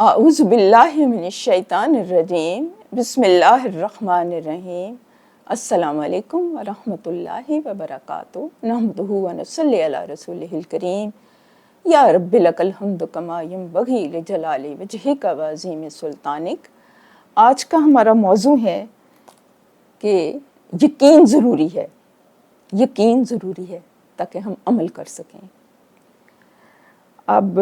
اعوذ باللہ من الشیطان الرجیم بسم اللہ الرحمن الرحیم السلام علیکم ورحمۃ اللہ وبرکاتہ نحمدہ ونصلی علی رسولہ الکریم یا رب لک الحمد کما ینبغی لجلال وجہک وعظیم سلطانک۔ آج کا ہمارا موضوع ہے کہ یقین ضروری ہے، یقین ضروری ہے تاکہ ہم عمل کر سکیں۔ اب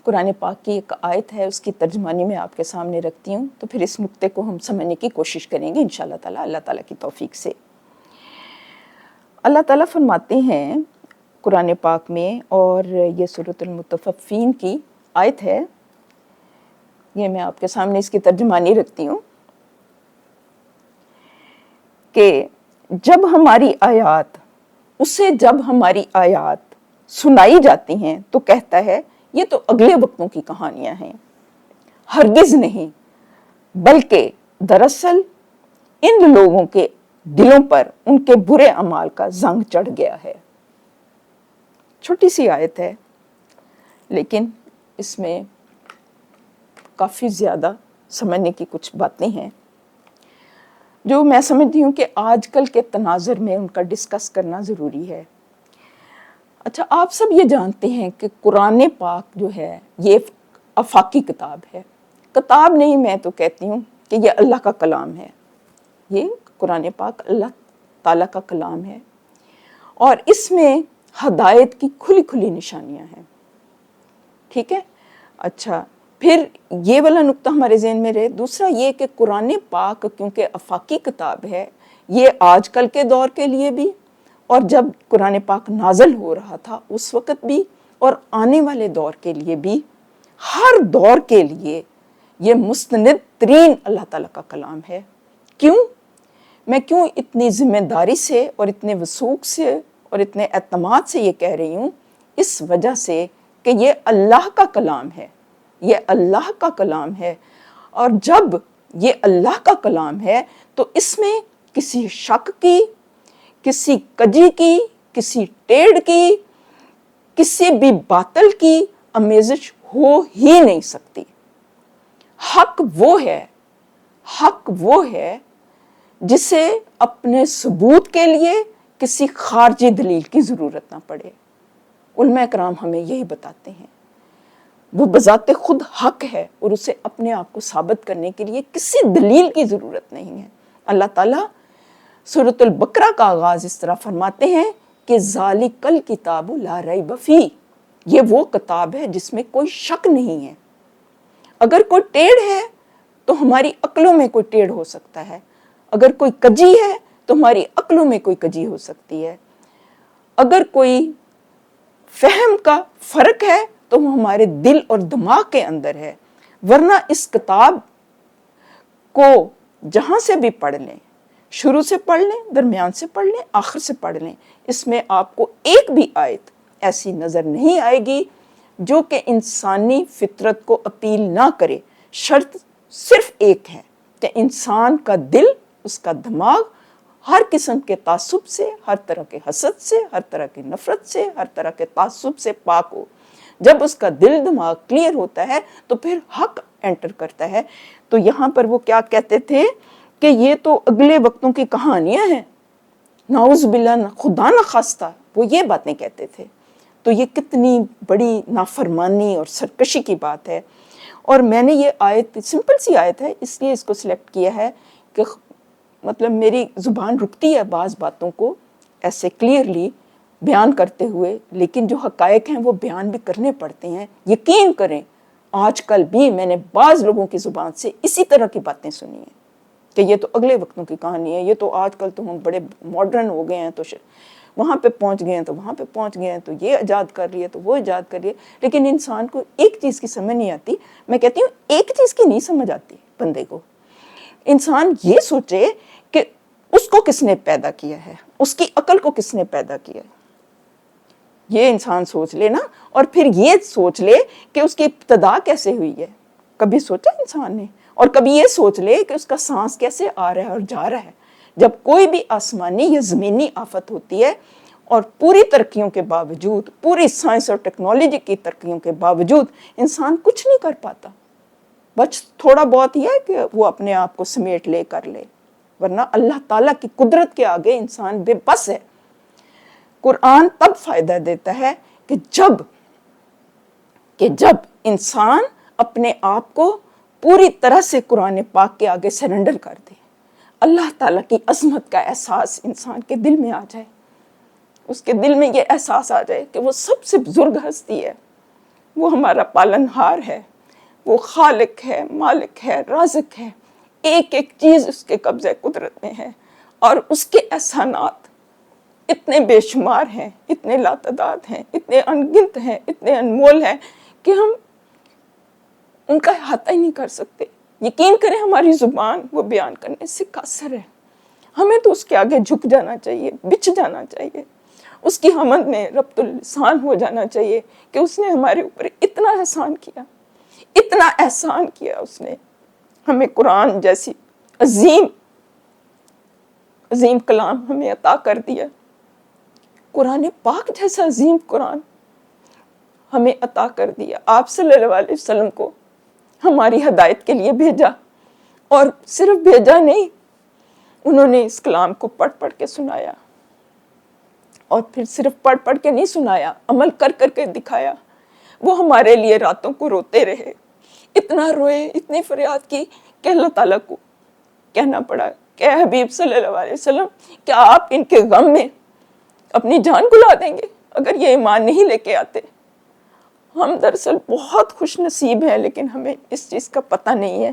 قرآن پاک کی ایک آیت ہے، اس کی ترجمانی میں آپ کے سامنے رکھتی ہوں، تو پھر اس نقطے کو ہم سمجھنے کی کوشش کریں گے انشاءاللہ تعالیٰ، اللہ تعالیٰ کی توفیق سے۔ اللہ تعالیٰ فرماتے ہیں قرآن پاک میں، اور یہ سورۃ المطففین کی آیت ہے، یہ میں آپ کے سامنے اس کی ترجمانی رکھتی ہوں کہ جب ہماری آیات سنائی جاتی ہیں تو کہتا ہے یہ تو اگلے وقتوں کی کہانیاں ہیں، ہرگز نہیں، بلکہ دراصل ان لوگوں کے دلوں پر ان کے برے اعمال کا زنگ چڑھ گیا ہے۔ چھوٹی سی آیت ہے لیکن اس میں کافی زیادہ سمجھنے کی کچھ باتیں ہیں جو میں سمجھتی ہوں کہ آج کل کے تناظر میں ان کا ڈسکس کرنا ضروری ہے۔ اچھا، آپ سب یہ جانتے ہیں کہ قرآن پاک جو ہے یہ آفاقی کتاب ہے، کتاب نہیں، میں تو کہتی ہوں کہ یہ اللہ کا کلام ہے۔ یہ قرآن پاک اللہ تعالیٰ کا کلام ہے اور اس میں ہدایت کی کھلی کھلی نشانیاں ہیں، ٹھیک ہے۔ اچھا، پھر یہ والا نقطہ ہمارے ذہن میں رہے۔ دوسرا یہ کہ قرآن پاک کیونکہ آفاقی کتاب ہے، یہ آج کل کے دور کے لیے بھی، اور جب قرآن پاک نازل ہو رہا تھا اس وقت بھی، اور آنے والے دور کے لیے بھی، ہر دور کے لیے یہ مستند ترین اللہ تعالیٰ کا کلام ہے۔ میں کیوں اتنی ذمہ داری سے اور اتنے وثوق سے اور اتنے اعتماد سے یہ کہہ رہی ہوں؟ اس وجہ سے کہ یہ اللہ کا کلام ہے، یہ اللہ کا کلام ہے، اور جب یہ اللہ کا کلام ہے تو اس میں کسی شک کی، کسی کجی کی، کسی ٹیڑھ کی، کسی بھی باطل کی آمیزش ہو ہی نہیں سکتی۔ حق وہ ہے جسے اپنے ثبوت کے لیے کسی خارجی دلیل کی ضرورت نہ پڑے۔ علماء کرام ہمیں یہی بتاتے ہیں، وہ بذات خود حق ہے اور اسے اپنے آپ کو ثابت کرنے کے لیے کسی دلیل کی ضرورت نہیں ہے۔ اللہ تعالیٰ سورۃ البقرہ کا آغاز اس طرح فرماتے ہیں کہ ذالک الکتاب لا ریب فیہ، یہ وہ کتاب ہے جس میں کوئی شک نہیں ہے۔ اگر کوئی ٹیڑھ ہے تو ہماری عقلوں میں کوئی ٹیڑھ ہو سکتا ہے، اگر کوئی کجی ہے تو ہماری عقلوں میں کوئی کجی ہو سکتی ہے، اگر کوئی فہم کا فرق ہے تو وہ ہمارے دل اور دماغ کے اندر ہے، ورنہ اس کتاب کو جہاں سے بھی پڑھ لیں، شروع سے پڑھ لیں، درمیان سے پڑھ لیں، آخر سے پڑھ لیں، اس میں آپ کو ایک بھی آیت ایسی نظر نہیں آئے گی جو کہ انسانی فطرت کو اپیل نہ کرے۔ شرط صرف ایک ہے کہ انسان کا دل، اس کا دماغ ہر قسم کے تعصب سے، ہر طرح کے حسد سے، ہر طرح کی نفرت سے، ہر طرح کے تعصب سے پاک ہو۔ جب اس کا دل دماغ کلیئر ہوتا ہے تو پھر حق انٹر کرتا ہے۔ تو یہاں پر وہ کیا کہتے تھے کہ یہ تو اگلے وقتوں کی کہانیاں ہیں، نعوذ باللہ، خدا نہ خواستہ وہ یہ باتیں کہتے تھے۔ تو یہ کتنی بڑی نافرمانی اور سرکشی کی بات ہے۔ اور میں نے یہ آیت، سمپل سی آیت ہے، اس لیے اس کو سلیکٹ کیا ہے کہ مطلب میری زبان رکتی ہے بعض باتوں کو ایسے کلیئرلی بیان کرتے ہوئے، لیکن جو حقائق ہیں وہ بیان بھی کرنے پڑتے ہیں۔ یقین کریں آج کل بھی میں نے بعض لوگوں کی زبان سے اسی طرح کی باتیں سنی ہیں کہ یہ تو اگلے وقتوں کی کہانی ہے، یہ تو آج کل تو ہم بڑے ماڈرن ہو گئے ہیں، تو وہاں پہ پہنچ گئے ہیں، تو وہاں پہ پہنچ گئے ہیں، تو یہ ایجاد کر رہی ہے، تو وہ ایجاد کر رہی ہے۔ لیکن انسان کو ایک چیز کی سمجھ نہیں آتی، میں کہتی ہوں ایک چیز کی نہیں سمجھ آتی بندے کو۔ انسان یہ سوچے کہ اس کو کس نے پیدا کیا ہے، اس کی عقل کو کس نے پیدا کیا ہے، یہ انسان سوچ لے نا، اور پھر یہ سوچ لے کہ اس کی ابتدا کیسے ہوئی ہے، کبھی سوچا انسان نے؟ اور کبھی یہ سوچ لے کہ اس کا سانس کیسے آ رہا ہے اور جا رہا ہے۔ جب کوئی بھی آسمانی یا زمینی آفت ہوتی ہے، اور پوری ترقیوں کے باوجود، پوری سائنس اور ٹیکنالوجی کی ترقیوں کے باوجود انسان کچھ نہیں کر پاتا، بس تھوڑا بہت ہی ہے کہ وہ اپنے آپ کو سمیٹ لے کر لے، ورنہ اللہ تعالیٰ کی قدرت کے آگے انسان بے بس ہے۔ قرآن تب فائدہ دیتا ہے کہ جب انسان اپنے آپ کو پوری طرح سے قرآن پاک کے آگے سرنڈر کر دے، اللہ تعالیٰ کی عظمت کا احساس انسان کے دل میں آ جائے، اس کے دل میں یہ احساس آ جائے کہ وہ سب سے بزرگ ہستی ہے، وہ ہمارا پالنہار ہے، وہ خالق ہے، مالک ہے، رازق ہے، ایک ایک چیز اس کے قبضہ قدرت میں ہے، اور اس کے احسانات اتنے بے شمار ہیں، اتنے لاتعداد ہیں، اتنے انگنت ہیں، اتنے انمول ہیں کہ ہم ان کا احاطہ ہی نہیں کر سکتے۔ یقین کریں ہماری زبان وہ بیان کرنے سے قاصر ہے، ہمیں تو اس کے آگے جھک جانا چاہیے، بچھ جانا چاہیے، اس کی حمد میں ربط اللسان ہو جانا چاہیے کہ اس نے ہمارے اوپر اتنا احسان کیا، اتنا احسان کیا، اس نے ہمیں قرآن جیسی عظیم کلام ہمیں عطا کر دیا، قرآن پاک جیسا عظیم قرآن ہمیں عطا کر دیا، آپ صلی اللہ علیہ وسلم کو ہماری ہدایت کے لیے بھیجا، اور صرف بھیجا نہیں، انہوں نے اس کلام کو پڑھ پڑھ کے سنایا، اور پھر صرف پڑھ پڑھ کے نہیں سنایا، عمل کر کر کے دکھایا۔ وہ ہمارے لیے راتوں کو روتے رہے، اتنا روئے، اتنی فریاد کی کہ اللہ تعالیٰ کو کہنا پڑا کہ اے حبیب صلی اللہ علیہ وسلم، کیا آپ ان کے غم میں اپنی جان گلا دیں گے اگر یہ ایمان نہیں لے کے آتے؟ ہم دراصل بہت خوش نصیب ہیں، لیکن ہمیں اس چیز کا پتہ نہیں ہے،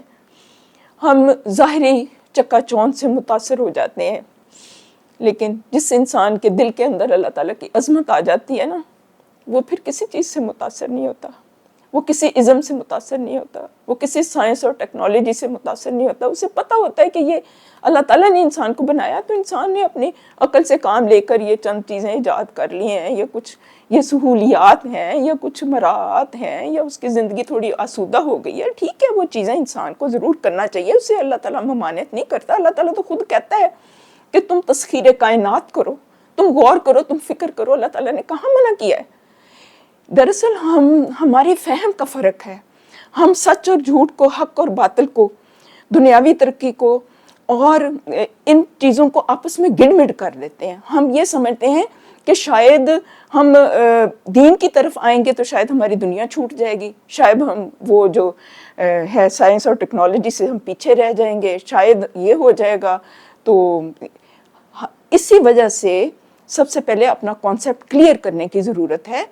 ہم ظاہری چکا چوند سے متاثر ہو جاتے ہیں، لیکن جس انسان کے دل کے اندر اللہ تعالیٰ کی عظمت آ جاتی ہے نا، وہ پھر کسی چیز سے متاثر نہیں ہوتا، وہ کسی ازم سے متاثر نہیں ہوتا، وہ کسی سائنس اور ٹیکنالوجی سے متاثر نہیں ہوتا، اسے پتہ ہوتا ہے کہ یہ اللہ تعالیٰ نے انسان کو بنایا، تو انسان نے اپنی عقل سے کام لے کر یہ چند چیزیں ایجاد کر لی ہیں، یہ سہولیات ہیں، یا کچھ مراعات ہیں، یا اس کی زندگی تھوڑی آسودہ ہو گئی ہے، ٹھیک ہے، وہ چیزیں انسان کو ضرور کرنا چاہیے، اسے اللہ تعالیٰ ممانعت نہیں کرتا۔ اللہ تعالیٰ تو خود کہتا ہے کہ تم تسخیر کائنات کرو، تم غور کرو، تم فکر کرو، اللہ تعالیٰ نے کہاں منع کیا ہے؟ دراصل ہماری فہم کا فرق ہے، ہم سچ اور جھوٹ کو، حق اور باطل کو، دنیاوی ترقی کو اور ان چیزوں کو آپس میں گڑ مڑ کر دیتے ہیں۔ ہم یہ سمجھتے ہیں کہ شاید ہم دین کی طرف آئیں گے تو شاید ہماری دنیا چھوٹ جائے گی، شاید ہم وہ جو ہے سائنس اور ٹیکنالوجی سے ہم پیچھے رہ جائیں گے، شاید یہ ہو جائے گا۔ تو اسی وجہ سے سب سے پہلے اپنا کانسیپٹ کلیئر کرنے کی ضرورت ہے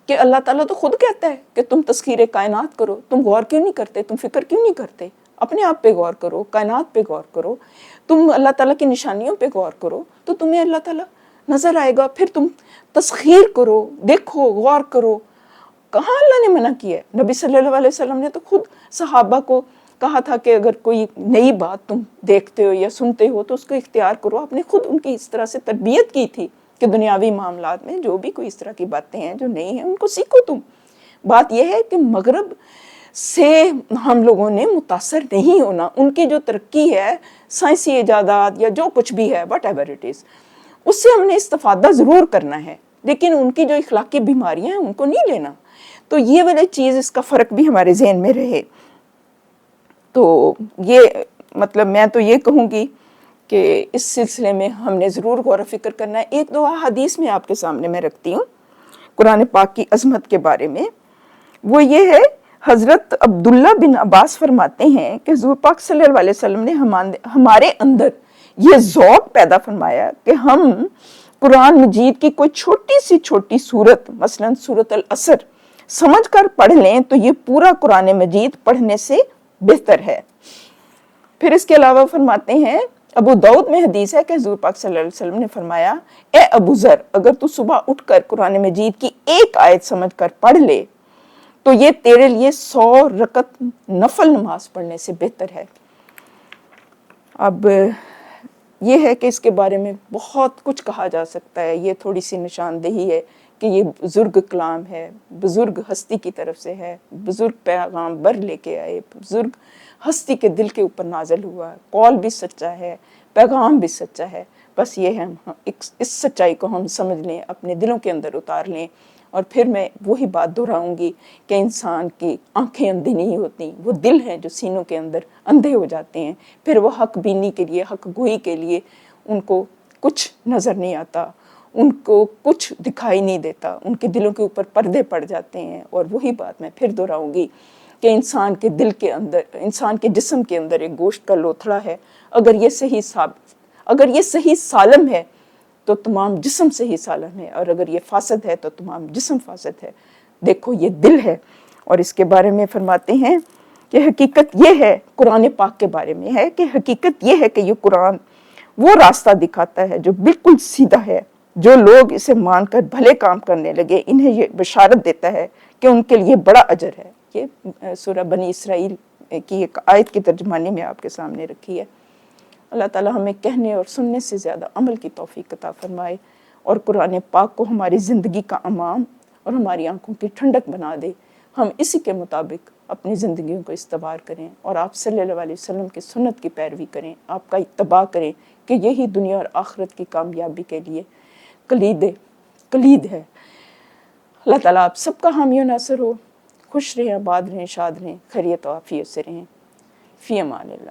کہ اللہ تعالیٰ تو خود کہتا ہے کہ تم تسخیر کائنات کرو، تم غور کیوں نہیں کرتے، تم فکر کیوں نہیں کرتے، اپنے آپ پہ غور کرو، کائنات پہ غور کرو، تم اللہ تعالیٰ کی نشانیوں پہ غور کرو تو تمہیں اللہ تعالیٰ نظر آئے گا، پھر تم تسخیر کرو، دیکھو، غور کرو۔ کہاں اللہ نے منع کیا ہے؟ نبی صلی اللہ علیہ وسلم نے تو خود صحابہ کو کہا تھا کہ اگر کوئی نئی بات تم دیکھتے ہو یا سنتے ہو تو اس کو اختیار کرو۔ آپ نے خود ان کی اس طرح سے تربیت کی تھی کہ دنیاوی معاملات میں جو بھی کوئی اس طرح کی باتیں ہیں جو نہیں ہیں ان کو سیکھو تم۔ بات یہ ہے کہ مغرب سے ہم لوگوں نے متاثر نہیں ہونا، ان کی جو ترقی ہے، سائنسی ایجادات یا جو کچھ بھی ہے وٹ ایور اٹ از، اس سے ہم نے استفادہ ضرور کرنا ہے، لیکن ان کی جو اخلاقی بیماریاں ہیں ان کو نہیں لینا۔ تو یہ والی چیز، اس کا فرق بھی ہمارے ذہن میں رہے۔ تو یہ مطلب میں تو یہ کہوں گی کہ اس سلسلے میں ہم نے ضرور غور و فکر کرنا ہے۔ ایک دو حدیث میں آپ کے سامنے میں رکھتی ہوں قرآن پاک کی عظمت کے بارے میں۔ وہ یہ ہے، حضرت عبداللہ بن عباس فرماتے ہیں کہ حضور پاک صلی اللہ علیہ وسلم نے ہمارے اندر یہ ذوق پیدا فرمایا کہ ہم قرآن مجید کی کوئی چھوٹی سورت، مثلا سورۃ العصر سمجھ کر پڑھ لیں تو یہ پورا قرآن مجید پڑھنے سے بہتر ہے۔ پھر اس کے علاوہ فرماتے ہیں، ابو داؤد میں حدیث ہے کہ حضور پاک صلی اللہ علیہ وسلم نے فرمایا، اے ابو ذر، اگر تو صبح اٹھ کر قرآن مجید کی ایک آیت سمجھ کر پڑھ لے تو یہ تیرے لیے 100 رکعت نفل نماز پڑھنے سے بہتر ہے۔ اب یہ ہے کہ اس کے بارے میں بہت کچھ کہا جا سکتا ہے، یہ تھوڑی سی نشاندہی ہے کہ یہ بزرگ کلام ہے، بزرگ ہستی کی طرف سے ہے، بزرگ پیغام بر لے کے آئے، بزرگ ہستی کے دل کے اوپر نازل ہوا، قول بھی سچا ہے، پیغام بھی سچا ہے۔ بس یہ ہے اس سچائی کو ہم سمجھ لیں، اپنے دلوں کے اندر اتار لیں اور پھر میں وہی بات دہراؤں گی کہ انسان کی آنکھیں اندھی نہیں ہوتی، وہ دل ہیں جو سینوں کے اندر اندھے ہو جاتے ہیں، پھر وہ حق بینی کے لیے، حق گوئی کے لیے ان کو کچھ نظر نہیں آتا، ان کو کچھ دکھائی نہیں دیتا، ان کے دلوں کے اوپر پردے پڑ جاتے ہیں۔ اور وہی بات میں پھر دہراؤں گی کہ انسان کے دل کے اندر، انسان کے جسم کے اندر ایک گوشت کا لوتھڑا ہے، اگر یہ صحیح سالم ہے تو تمام جسم صحیح سالم ہے، اور اگر یہ فاسد ہے تو تمام جسم فاسد ہے۔ دیکھو یہ دل ہے، اور اس کے بارے میں فرماتے ہیں کہ حقیقت یہ ہے، قرآن پاک کے بارے میں ہے کہ حقیقت یہ ہے کہ یہ قرآن وہ راستہ دکھاتا ہے جو بالکل سیدھا ہے، جو لوگ اسے مان کر بھلے کام کرنے لگے انہیں یہ بشارت دیتا ہے کہ ان کے لیے بڑا اجر ہے۔ یہ سورہ بنی اسرائیل کی ایک آیت کی ترجمانی میں آپ کے سامنے رکھی ہے۔ اللہ تعالیٰ ہمیں کہنے اور سننے سے زیادہ عمل کی توفیق عطا فرمائے، اور قرآن پاک کو ہماری زندگی کا امام اور ہماری آنکھوں کی ٹھنڈک بنا دے۔ ہم اسی کے مطابق اپنی زندگیوں کو استوار کریں اور آپ صلی اللہ علیہ وسلم کی سنت کی پیروی کریں، آپ کا اتباع کریں، کہ یہی دنیا اور آخرت کی کامیابی کے لیے کلید ہے۔ اللہ تعالیٰ آپ سب کا حامی و ناصر ہو۔ خوش رہیں، آباد رہیں، شاد رہیں، خیریت و عافیت سے رہیں۔ فی امان اللہ۔